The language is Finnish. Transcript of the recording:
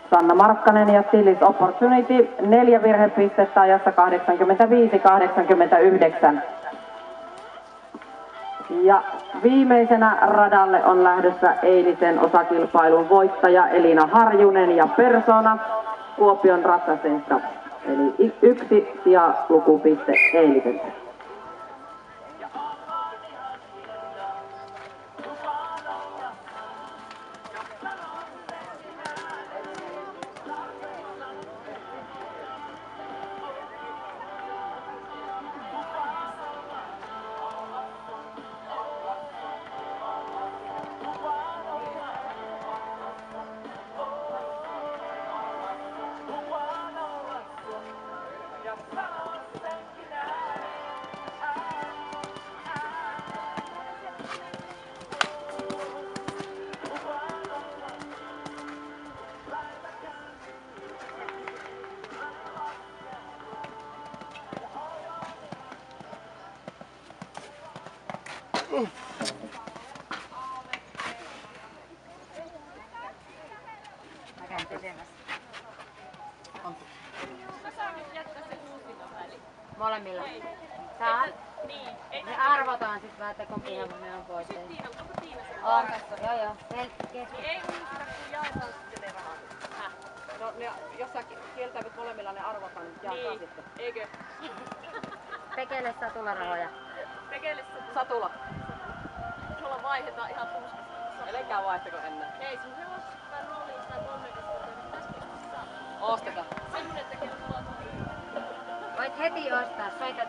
Sanna Markkanen ja Still Opportunity 4 virhepistettä ajassa 85-89. Ja viimeisenä radalle on lähdössä eilisen osakilpailun voittaja Elina Harjunen ja Persona Kuopion Ratsasenta. Eli 1 sijalukupiste eiliseltä. Mä käyn tekemässä. Sä saa nyt jättää se kuusinnon väliin. Molemmilla. Saa? Niin. Me arvotaan sit vaan, että kumpi me on voittaja. Tiina, onko Tiina sen? On. Joo. Niin ei uusita, kun jaetaan sitten ne rahat. No ne, jos sä kieltäydyt molemmilla ne arvotaan, niin jaetaan Niin. sitten. Eikö? Pekelle satularahoja. Pekelle Satula. sulla vaihdetaan ihan puskasta. Älkää vaihtako ennen. Hei, sun hevosesta tai rooliin tai 13 niin tässä pystyisi saa. Ostetaan. Semmonen tekee mulla. Voit heti ostaa, soitat